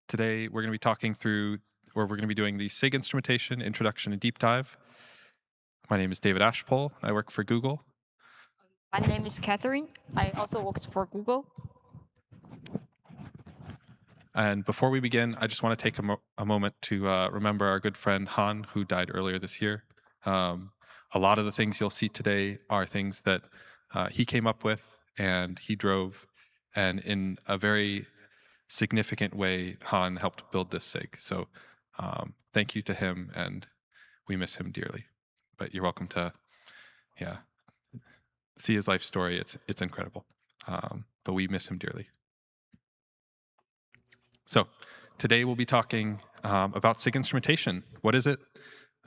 Today, we're going to be talking through, or we're going to be doing the SIG Instrumentation Introduction and Deep Dive. My name is David Ashpole. I work for Google. My name is Catherine. I also work for Google. And before we begin, I just want to take a moment to remember our good friend Han, who died earlier this year. A lot of the things you'll see today are things that he came up with and he drove. And in a very significant way, Han helped build this SIG. So thank you to him, and we miss him dearly. But you're welcome to, see his life story. It's incredible. But we miss him dearly. So today we'll be talking about SIG instrumentation. What is it?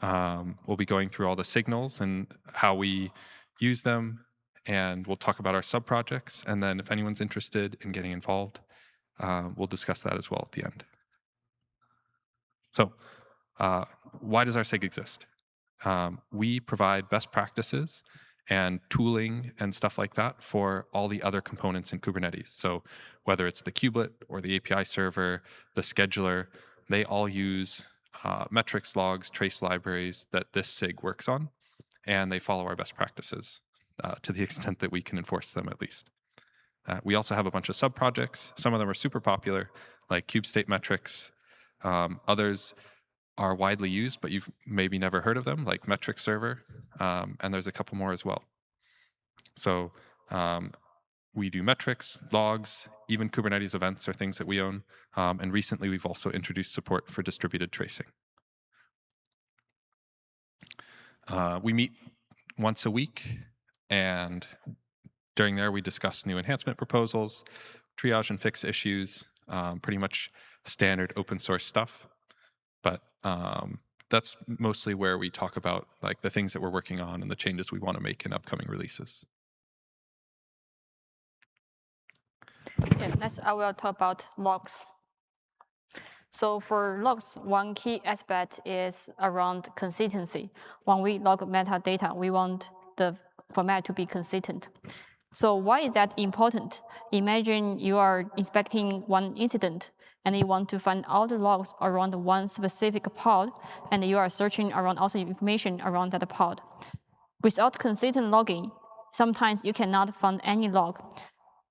We'll be going through all the signals and how we use them, and we'll talk about our sub-projects. And then if anyone's interested in getting involved, we'll discuss that as well at the end. So why does our SIG exist? We provide best practices and tooling and stuff like that for all the other components in Kubernetes. So whether it's the kubelet or the API server, the scheduler, they all use metrics, logs, trace libraries that this SIG works on, and they follow our best practices to the extent that we can enforce them, at least. We also have a bunch of sub-projects. Some of them are super popular, like kube state metrics. Others are widely used, but you've maybe never heard of them, like metric server, and there's a couple more as well. So we do metrics, logs, even Kubernetes events are things that we own, and recently we've also introduced support for distributed tracing. We meet once a week, and during there we discuss new enhancement proposals, triage and fix issues, pretty much standard open source stuff. But that's mostly where we talk about like the things that we're working on and the changes we want to make in upcoming releases. Okay, next I will talk about logs. So for logs, one key aspect is around consistency. When we log metadata, we want the format to be consistent. So why is that important? Imagine you are inspecting one incident and you want to find all the logs around one specific pod, and you are searching around also information around that pod. Without consistent logging, sometimes you cannot find any log,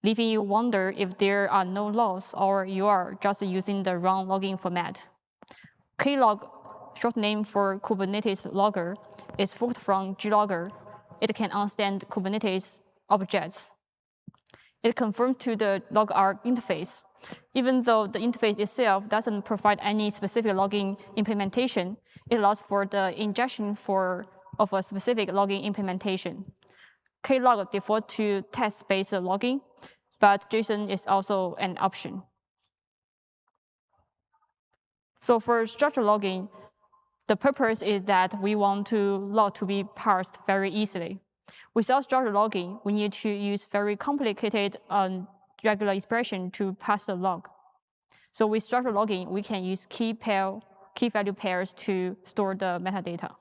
leaving you wonder if there are no logs or you are just using the wrong logging format. Klog, short name for Kubernetes logger, is forked from glogger. It can understand Kubernetes objects. It conforms to the logr interface. Even though the interface itself doesn't provide any specific logging implementation, it allows for the injection of a specific logging implementation. Klog defaults to text-based logging, but JSON is also an option. So for structured logging, the purpose is that we want to log to be parsed very easily. Without structured logging, we need to use very complicated regular expression to pass the log. So with structured logging, we can use key value pairs to store the metadata.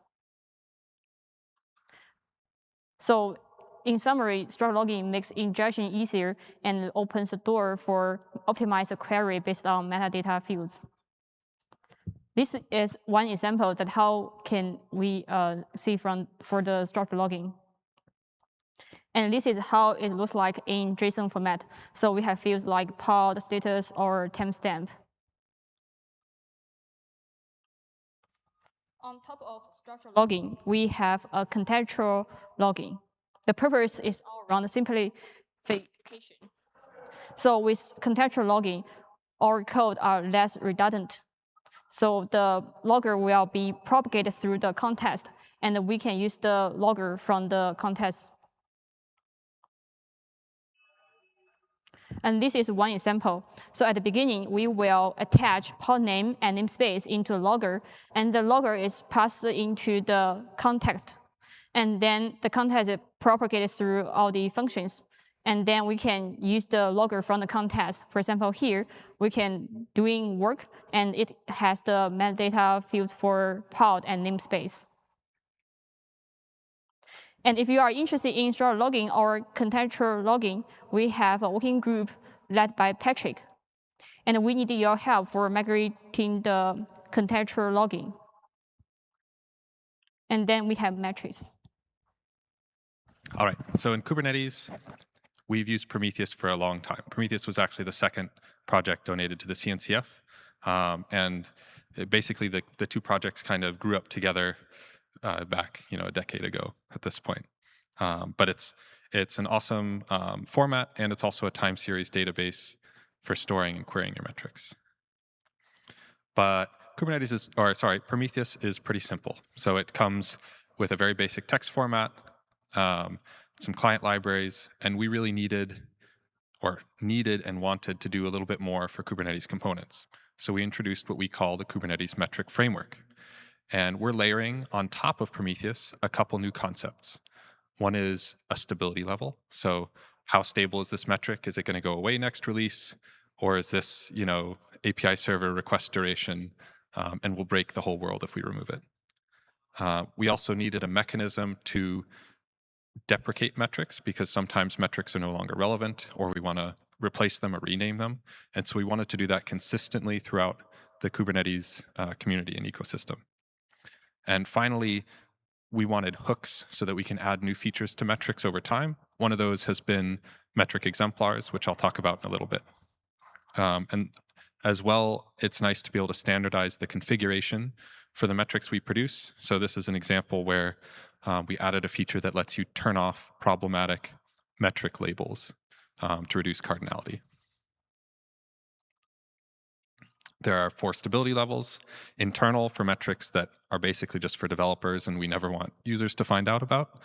So in summary, structured logging makes injection easier and opens the door for optimized query based on metadata fields. This is one example that how can we see for the structured logging. And this is how it looks like in JSON format. So we have fields like pod, status, or timestamp. On top of structured logging, we have a contextual logging. The purpose is all around simplification. So with contextual logging, our code are less redundant. So the logger will be propagated through the context, and we can use the logger from the context. And this is one example. So at the beginning, we will attach pod name and namespace into logger, and the logger is passed into the context. And then the context is propagated through all the functions. And then we can use the logger from the context. For example, here, we can doing work, and it has the metadata fields for pod and namespace. And if you are interested in structured logging or contextual logging, we have a working group led by Patrick. And we need your help for migrating the contextual logging. And then we have metrics. All right, so in Kubernetes, we've used Prometheus for a long time. Prometheus was actually the second project donated to the CNCF. And basically the two projects kind of grew up together back a decade ago at this point. But it's an awesome format, and it's also a time series database for storing and querying your metrics. But Prometheus is pretty simple. So it comes with a very basic text format, some client libraries, and we really needed and wanted to do a little bit more for Kubernetes components. So we introduced what we call the Kubernetes metric framework. And we're layering on top of Prometheus a couple new concepts. One is a stability level. So how stable is this metric? Is it going to go away next release? Or is this, API server request duration, and will break the whole world if we remove it? We also needed a mechanism to deprecate metrics, because sometimes metrics are no longer relevant, or we want to replace them or rename them. And so we wanted to do that consistently throughout the Kubernetes community and ecosystem. And finally, we wanted hooks so that we can add new features to metrics over time. One of those has been metric exemplars, which I'll talk about in a little bit. And as well, it's nice to be able to standardize the configuration for the metrics we produce. So this is an example where we added a feature that lets you turn off problematic metric labels to reduce cardinality. There are 4 stability levels: internal for metrics that are basically just for developers and we never want users to find out about.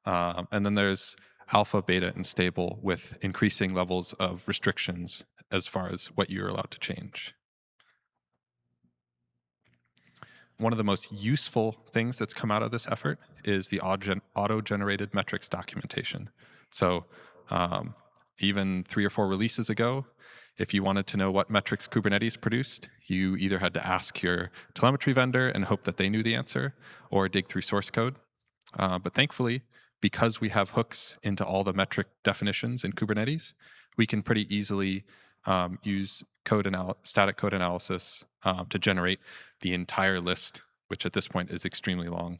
And then there's alpha, beta, and stable with increasing levels of restrictions as far as what you're allowed to change. One of the most useful things that's come out of this effort is the auto-generated metrics documentation. So even 3 or 4 releases ago, if you wanted to know what metrics Kubernetes produced, you either had to ask your telemetry vendor and hope that they knew the answer, or dig through source code. But thankfully, because we have hooks into all the metric definitions in Kubernetes, we can pretty easily use static code analysis to generate the entire list, which at this point is extremely long,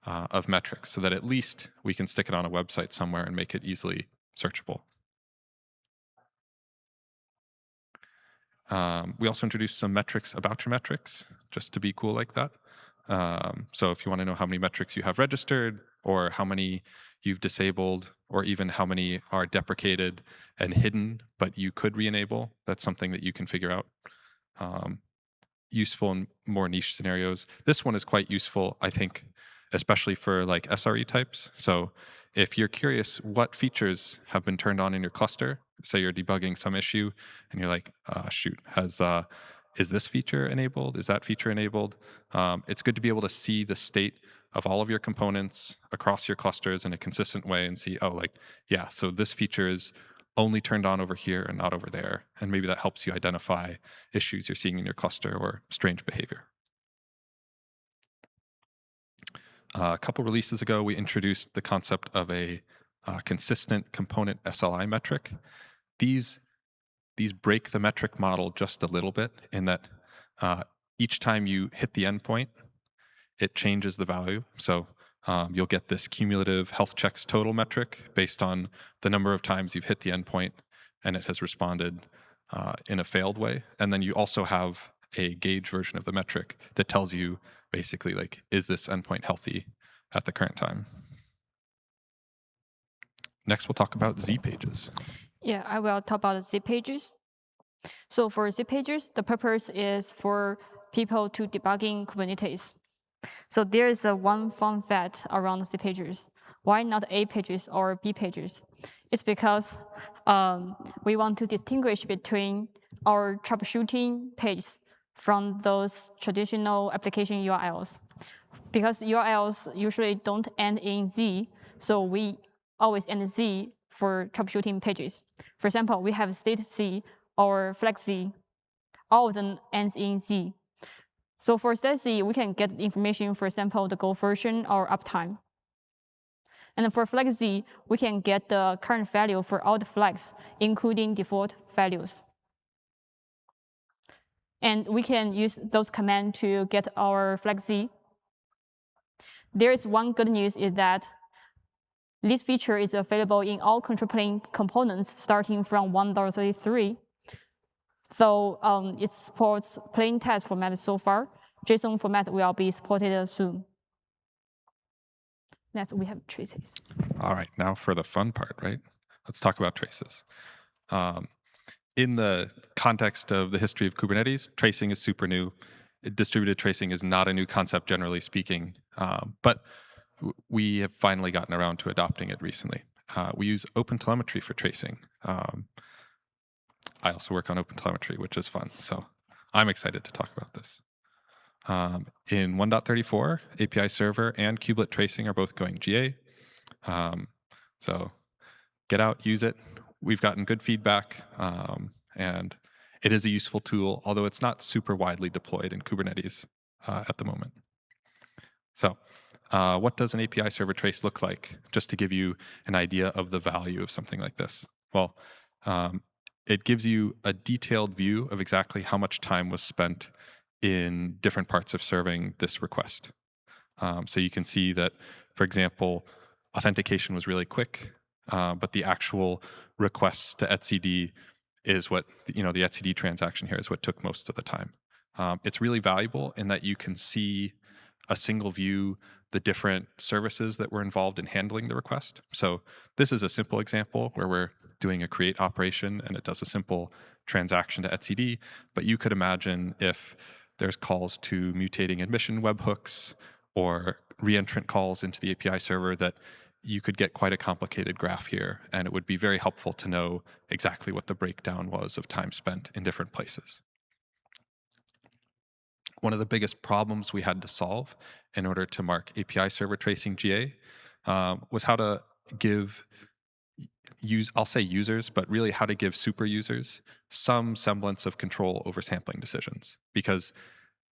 of metrics, so that at least we can stick it on a website somewhere and make it easily searchable. We also introduced some metrics about your metrics, just to be cool like that. So if you want to know how many metrics you have registered, or how many you've disabled, or even how many are deprecated and hidden, but you could re-enable, that's something that you can figure out. Useful in more niche scenarios. This one is quite useful, I think, especially for like SRE types. So if you're curious what features have been turned on in your cluster, say you're debugging some issue and you're like, shoot, is this feature enabled? Is that feature enabled? It's good to be able to see the state of all of your components across your clusters in a consistent way and see, yeah, so this feature is only turned on over here and not over there. And maybe that helps you identify issues you're seeing in your cluster or strange behavior. A couple releases ago, we introduced the concept of a consistent component SLI metric. These break the metric model just a little bit in that each time you hit the endpoint, it changes the value. So you'll get this cumulative health checks total metric based on the number of times you've hit the endpoint and it has responded in a failed way. And then you also have a gauge version of the metric that tells you basically, like, is this endpoint healthy at the current time? Next, we'll talk about Z pages. Yeah, I will talk about Z pages. So for Z pages, the purpose is for people to debugging Kubernetes. So there is one fun fact around Z pages. Why not A pages or B pages? It's because we want to distinguish between our troubleshooting pages from those traditional application URLs. Because URLs usually don't end in Z, so we always end Z for troubleshooting pages. For example, we have state Z or flex Z. All of them ends in Z. So for state Z, we can get information, for example, the go version or uptime. And then for flex Z, we can get the current value for all the flags, including default values. And we can use those commands to get our flag Z. There is one good news is that this feature is available in all control plane components starting from 1.33. So it supports plain text format so far. JSON format will be supported soon. Next, we have traces. All right, now for the fun part, right? Let's talk about traces. In the context of the history of Kubernetes, tracing is super new. Distributed tracing is not a new concept, generally speaking, but we have finally gotten around to adopting it recently. We use OpenTelemetry for tracing. I also work on OpenTelemetry, which is fun, so I'm excited to talk about this. In 1.34, API server and kubelet tracing are both going GA. So get out, use it. We've gotten good feedback, and it is a useful tool, although it's not super widely deployed in Kubernetes at the moment. So what does an API server trace look like? Just to give you an idea of the value of something like this. Well, it gives you a detailed view of exactly how much time was spent in different parts of serving this request. So you can see that, for example, authentication was really quick, but the actual requests to etcd is what, the etcd transaction here is what took most of the time. It's really valuable in that you can see a single view the different services that were involved in handling the request. So this is a simple example where we're doing a create operation and it does a simple transaction to etcd, but you could imagine if there's calls to mutating admission webhooks or reentrant calls into the API server, that you could get quite a complicated graph here, and it would be very helpful to know exactly what the breakdown was of time spent in different places. One of the biggest problems we had to solve in order to mark API server tracing GA was how to give I'll say users, but really how to give super users some semblance of control over sampling decisions, because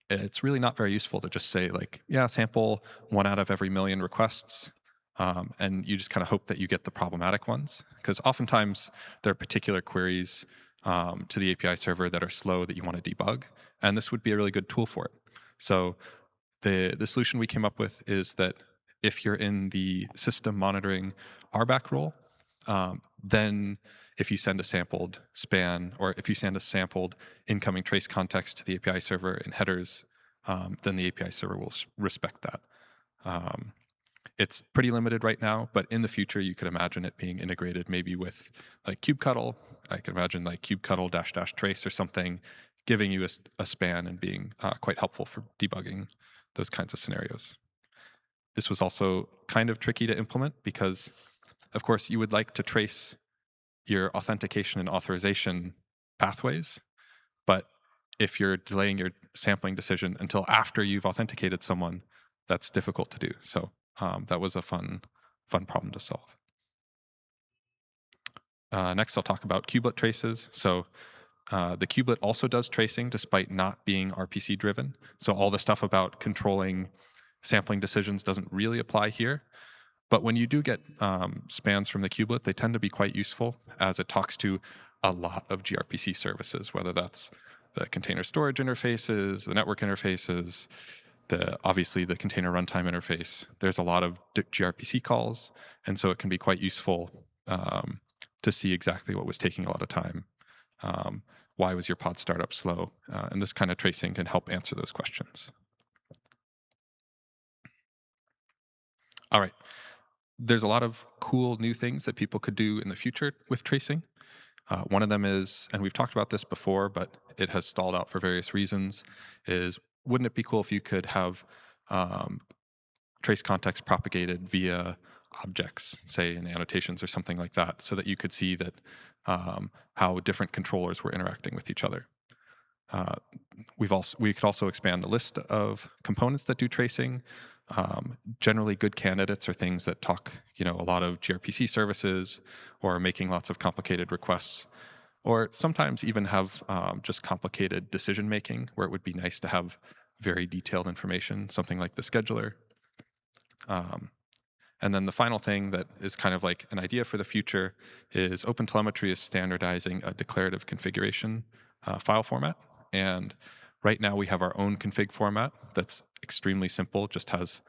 it's really not very useful to just say like, yeah, sample 1 out of every million requests, and you just kind of hope that you get the problematic ones, because oftentimes there are particular queries to the API server that are slow that you want to debug, and this would be a really good tool for it. So the solution we came up with is that if you're in the system monitoring RBAC role, then if you send a sampled span, or if you send a sampled incoming trace context to the API server in headers, then the API server will respect that. It's pretty limited right now, but in the future, you could imagine it being integrated maybe with like kubectl. I could imagine like kubectl -- trace or something, giving you a span and being quite helpful for debugging those kinds of scenarios. This was also kind of tricky to implement because, of course, you would like to trace your authentication and authorization pathways, but if you're delaying your sampling decision until after you've authenticated someone, that's difficult to do. So that was a fun problem to solve. Next, I'll talk about kubelet traces. So the kubelet also does tracing despite not being RPC driven. So all the stuff about controlling sampling decisions doesn't really apply here. But when you do get spans from the kubelet, they tend to be quite useful, as it talks to a lot of gRPC services, whether that's the container storage interfaces, the network interfaces, obviously the container runtime interface. There's a lot of gRPC calls, and so it can be quite useful to see exactly what was taking a lot of time. Why was your pod startup slow? And this kind of tracing can help answer those questions. All right. There's a lot of cool new things that people could do in the future with tracing. One of them is, and we've talked about this before, but it has stalled out for various reasons, is wouldn't it be cool if you could have trace context propagated via objects, say in annotations or something like that, so that you could see that how different controllers were interacting with each other. We could also expand the list of components that do tracing. Generally, good candidates are things that talk, a lot of gRPC services, or making lots of complicated requests, or sometimes even have just complicated decision making, where it would be nice to have very detailed information, something like the scheduler. And then the final thing that is kind of like an idea for the future is OpenTelemetry is standardizing a declarative configuration file format. And right now we have our own config format that's extremely simple, just has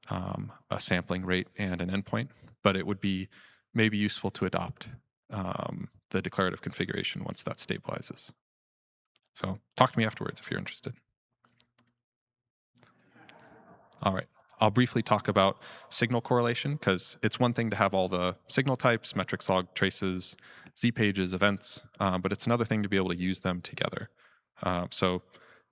a sampling rate and an endpoint, but it would be maybe useful to adopt the declarative configuration once that stabilizes. So talk to me afterwards if you're interested. All right. I'll briefly talk about signal correlation because it's one thing to have all the signal types, metrics, log, traces, Z pages, events, but it's another thing to be able to use them together. So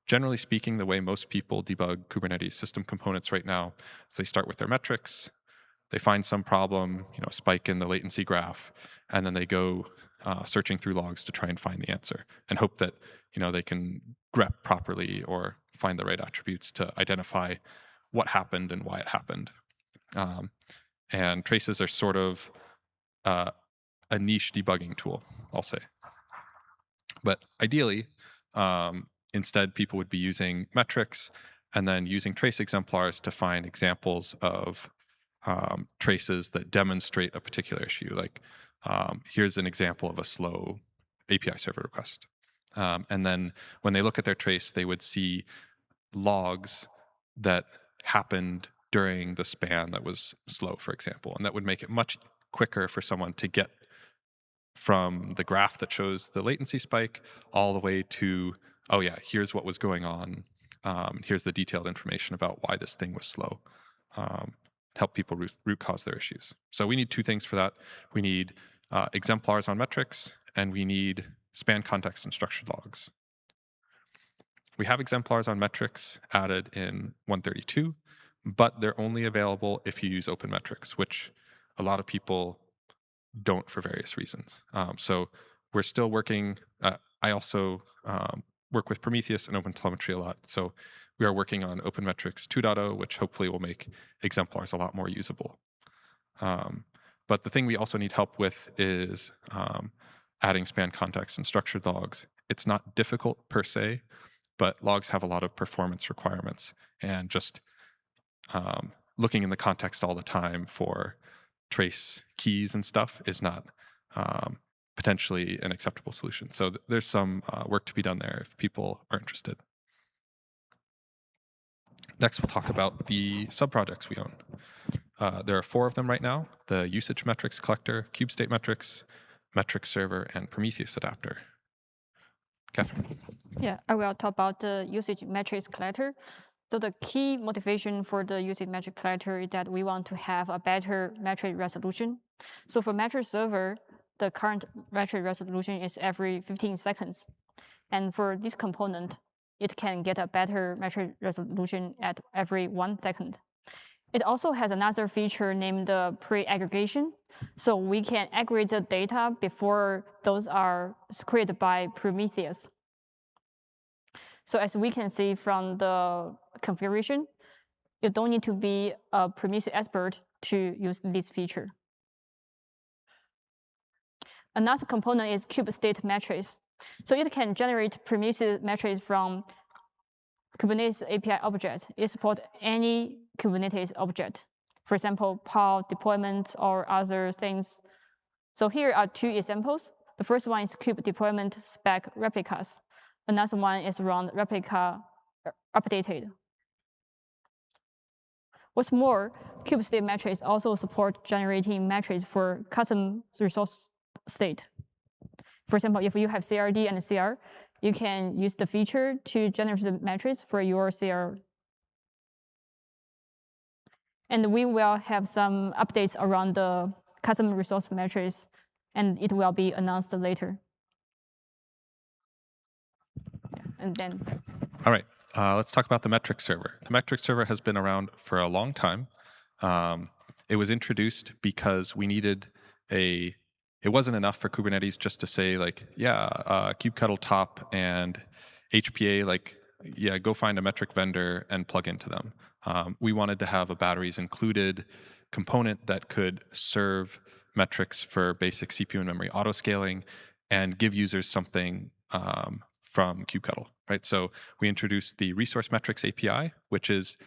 generally speaking, the way most people debug Kubernetes system components right now is they start with their metrics, they find some problem, a spike in the latency graph, and then they go searching through logs to try and find the answer and hope that they can grep properly or find the right attributes to identify what happened and why it happened. And traces are sort of a niche debugging tool, I'll say. But ideally, instead, people would be using metrics and then using trace exemplars to find examples of traces that demonstrate a particular issue. Like here's an example of a slow API server request. And then when they look at their trace, they would see logs that happened during the span that was slow, for example. And that would make it much quicker for someone to get from the graph that shows the latency spike all the way to, oh yeah, here's what was going on. Here's the detailed information about why this thing was slow. Help people root cause their issues. So we need two things for that. We need exemplars on metrics, and we need span context and structured logs. We have exemplars on metrics added in 132, but they're only available if you use open metrics, which a lot of people don't for various reasons. So we're still working. I also work with Prometheus and OpenTelemetry a lot. So we are working on OpenMetrics 2.0, which hopefully will make exemplars a lot more usable. But the thing we also need help with is adding span context and structured logs. It's not difficult per se, but logs have a lot of performance requirements, and just looking in the context all the time for trace keys and stuff is not potentially an acceptable solution. So there's some work to be done there if people are interested. Next, we'll talk about the subprojects we own. There are 4 of them right now: the usage metrics collector, kubestate metrics, metrics server, and Prometheus adapter. Catherine? Yeah, I will talk about the usage metrics collector. So the key motivation for the usage metric collector is that we want to have a better metric resolution. So for metric server, the current metric resolution is every 15 seconds. And for this component, it can get a better metric resolution at every 1 second. It also has another feature named pre-aggregation. So we can aggregate the data before those are scraped by Prometheus. So as we can see from the configuration, you don't need to be a Prometheus expert to use this feature. Another component is kubestate metrics. So it can generate Prometheus metrics from Kubernetes API objects. It supports any Kubernetes object, for example, pod deployment or other things. So here are 2 examples. The first one is kube deployment spec replicas. Another one is around replica updated. What's more, kubestate metrics also support generating metrics for custom resource state. For example, if you have CRD and CR, you can use the feature to generate the metrics for your CR. And we will have some updates around the custom resource metrics, and it will be announced later. And then. All right, let's talk about the metric server. The metric server has been around for a long time. It was introduced because we needed it wasn't enough for Kubernetes just to say like, yeah, kubectl top and HPA, like, yeah, go find a metric vendor and plug into them. We wanted to have a batteries included component that could serve metrics for basic CPU and memory autoscaling and give users something from kubectl, right? So we introduced the resource metrics API, which is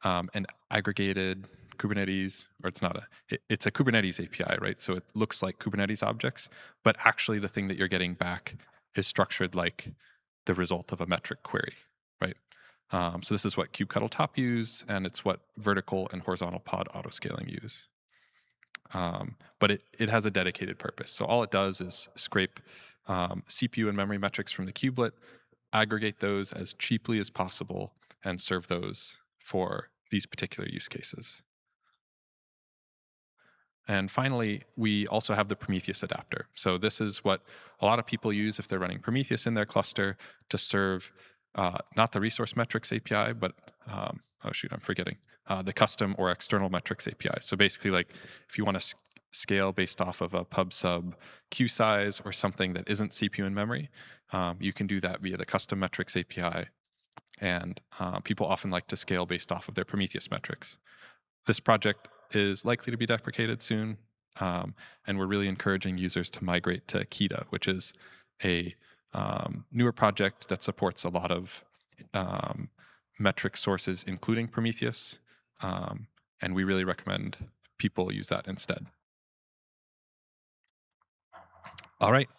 an aggregated Kubernetes, or it's a Kubernetes API, right? So it looks like Kubernetes objects, but actually the thing that you're getting back is structured like the result of a metric query, right? So this is what kubectl-top use, and it's what vertical and horizontal pod autoscaling use. But it has a dedicated purpose. So all it does is scrape CPU and memory metrics from the kubelet, aggregate those as cheaply as possible, and serve those for these particular use cases. And finally, we also have the Prometheus adapter. So this is what a lot of people use if they're running Prometheus in their cluster to serve not the resource metrics API, but oh shoot, I'm forgetting the custom or external metrics API. So basically, like if you want to scale based off of a pub sub queue size or something that isn't CPU and memory, you can do that via the custom metrics API. And people often like to scale based off of their Prometheus metrics. This project is likely to be deprecated soon, and we're really encouraging users to migrate to Kita, which is a newer project that supports a lot of metric sources, including Prometheus, and we really recommend people use that instead. All right.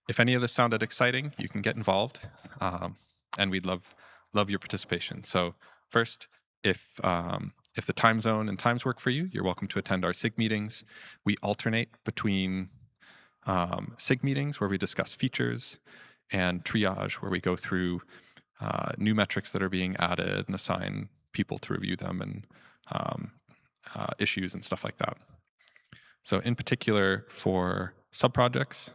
If any of this sounded exciting, you can get involved, and we'd love your participation. So first, if the time zone and times work for you, you're welcome to attend our SIG meetings. We alternate between SIG meetings where we discuss features and triage where we go through new metrics that are being added and assign people to review them and issues and stuff like that. So in particular for subprojects,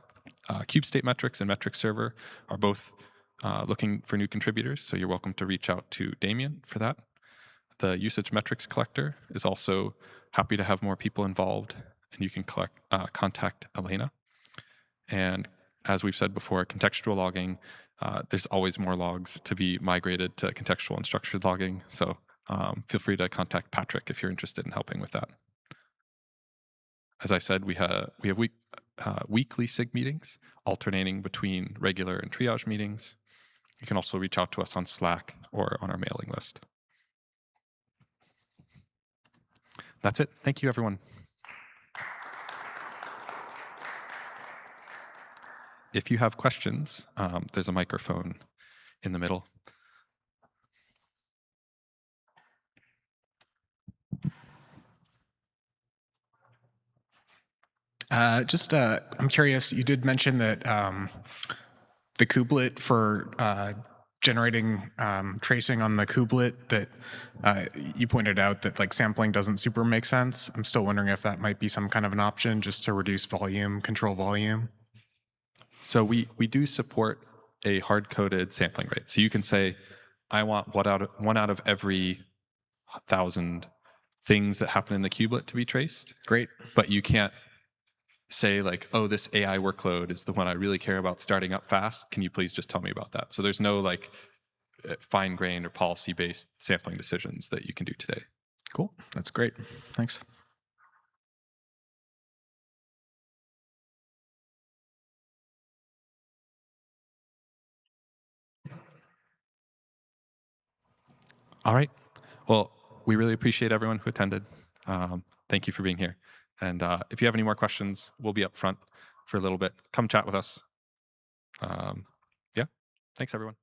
Cube State Metrics and Metric Server are both looking for new contributors, so you're welcome to reach out to Damien for that. The Usage Metrics Collector is also happy to have more people involved, and you can contact Elena. And as we've said before, contextual logging, there's always more logs to be migrated to contextual and structured logging, so feel free to contact Patrick if you're interested in helping with that. As I said, we have weekly SIG meetings, alternating between regular and triage meetings. You can also reach out to us on Slack or on our mailing list. That's it. Thank you, everyone. If you have questions, there's a microphone in the middle. I'm curious, you did mention that the kubelet for generating tracing on the kubelet, that you pointed out that like sampling doesn't super make sense. I'm still wondering if that might be some kind of an option just to reduce volume, control volume. So we do support a hard-coded sampling rate. So you can say, I want one out of every 1,000 things that happen in the kubelet to be traced. Great. But you can't say like, oh, this AI workload is the one I really care about starting up fast. Can you please just tell me about that? So there's no like fine-grained or policy-based sampling decisions that you can do today. Cool. That's great. Thanks. All right. Well, we really appreciate everyone who attended. Thank you for being here. And if you have any more questions, we'll be up front for a little bit. Come chat with us. Yeah. Thanks, everyone.